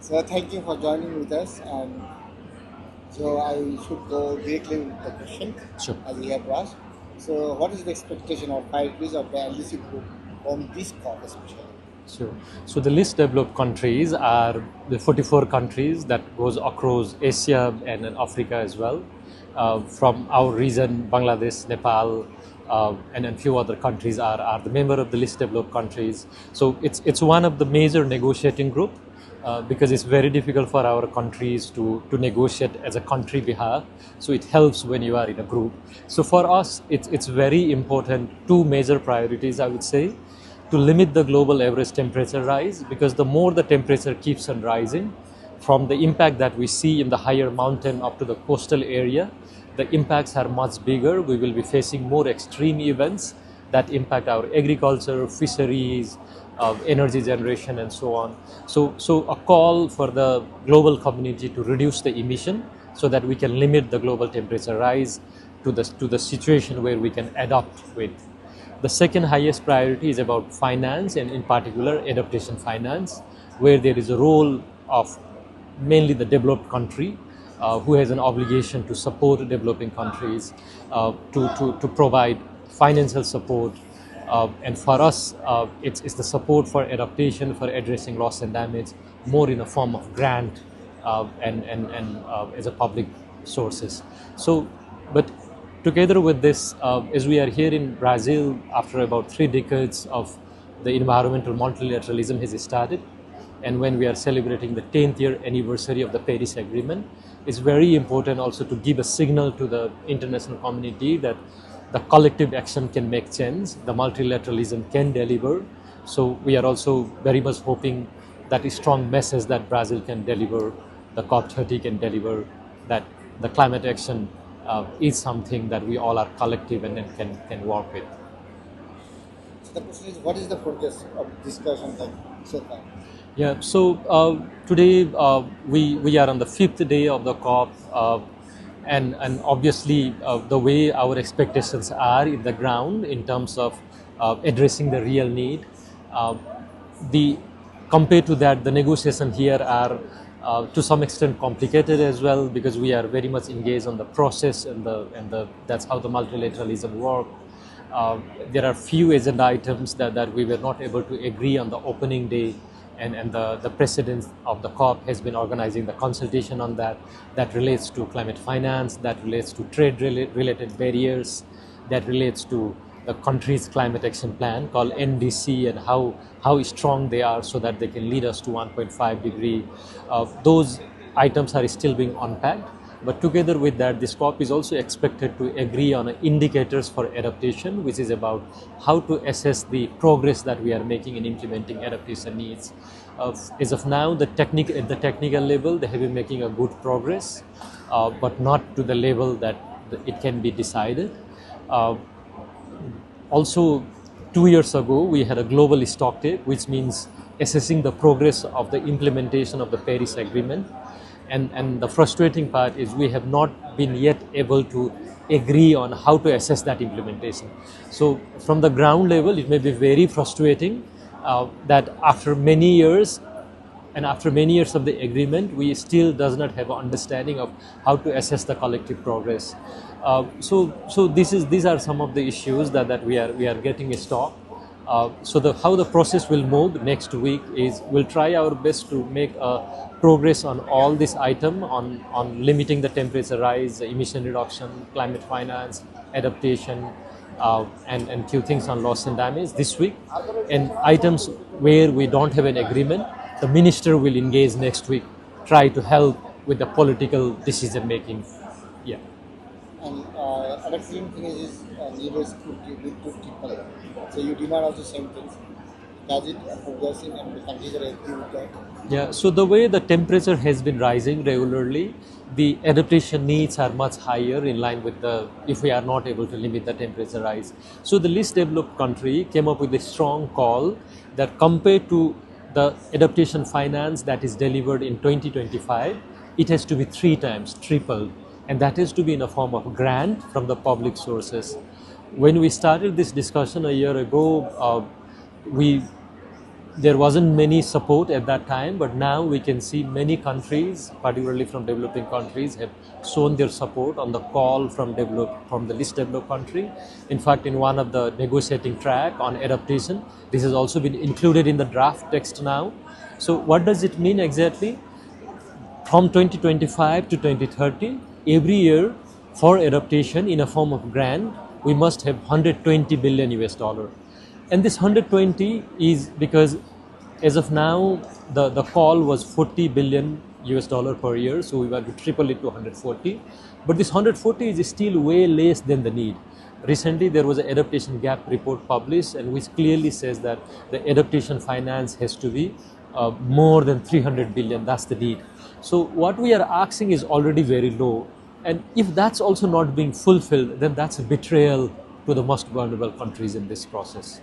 So thank you for joining with us. And so I should go directly with the question Sure. as you have asked. So what is the expectation of priorities of the LDC group on this COP especially? Sure. So the least developed countries are the 44 countries that goes across Asia and then Africa as well. From our region, Bangladesh, Nepal, and a few other countries are the member of the least developed countries. So it's one of the major negotiating group because it's very difficult for our countries to negotiate as a country behalf. So it helps when you are in a group. So for us, it's very important. Two major priorities, I would say, to limit the global average temperature rise, because the more the temperature keeps on rising, from the impact that we see in the higher mountain up to the coastal area, the impacts are much bigger. We will be facing more extreme events that impact our agriculture, fisheries, energy generation, and so on. So a call for the global community to reduce the emission so that we can limit the global temperature rise to the situation where we can adapt with. The second highest priority is about finance, and in particular adaptation finance, where there is a role of mainly the developed country who has an obligation to support developing countries, to provide financial support. And for us, it's the support for adaptation, for addressing loss and damage, more in a form of grant and as a public sources. So, but together with this, as we are here in Brazil after about 3 decades of the environmental multilateralism has started, and when we are celebrating the 10th year anniversary of the Paris Agreement, it's very important also to give a signal to the international community that the collective action can make change, the multilateralism can deliver. So we are also very much hoping that a strong message that Brazil can deliver, the COP30 can deliver, that the climate action is something that we all are collective and can work with. So the question is, what is the progress of discussion like so far? Yeah, so today we are on the fifth day of the COP, and obviously the way our expectations are in the ground in terms of addressing the real need, uh, the compared to that, the negotiation here are to some extent complicated as well, because we are very much engaged on the process and the that's how the multilateralism work. There are few agenda items that we were not able to agree on the opening day, and the president of the COP has been organizing the consultation on that. That relates to climate finance, that relates to trade related barriers, that relates to the country's climate action plan called NDC, and how strong they are so that they can lead us to 1.5 degree. Those items are still being unpacked. But together with that, this COP is also expected to agree on indicators for adaptation, which is about how to assess the progress that we are making in implementing adaptation needs. As of now, at the technical level, they have been making a good progress, but not to the level that it can be decided. Uh, Also, 2 years ago, we had a global stock take, which means assessing the progress of the implementation of the Paris Agreement. And the frustrating part is we have not been yet able to agree on how to assess that implementation. So, from the ground level, it may be very frustrating that after many years, and after many years of the agreement, we still does not have an understanding of how to assess the collective progress. So these are some of the issues that we are getting stopped. How the process will move next week is we'll try our best to make progress on all this item on limiting the temperature rise, emission reduction, climate finance, adaptation, and few things on loss and damage this week. And items where we don't have an agreement, the minister will engage next week, try to help with the political decision making. Yeah. And other thing is leaders with two people. So you demand also same things. Does it progressive and the countries are agree with that? Yeah, so the way the temperature has been rising regularly, the adaptation needs are much higher in line with the, if we are not able to limit the temperature rise. So the least developed country came up with a strong call that compared to the adaptation finance that is delivered in 2025, it has to be 3 times, tripled, and that has to be in a form of grant from the public sources. When we started this discussion a year ago, we there wasn't many support at that time, but now we can see many countries, particularly from developing countries, have shown their support on the call from the least developed country. In fact, in one of the negotiating track on adaptation, this has also been included in the draft text now. So what does it mean exactly? From 2025 to 2030, every year for adaptation in a form of grant, we must have 120 billion US dollar. And this 120 is because as of now, the call was 40 billion US dollar per year, so we were to triple it to 140. But this 140 is still way less than the need. Recently, there was an adaptation gap report published, and which clearly says that the adaptation finance has to be more than 300 billion. That's the need. So what we are asking is already very low, and if that's also not being fulfilled, then that's a betrayal to the most vulnerable countries in this process.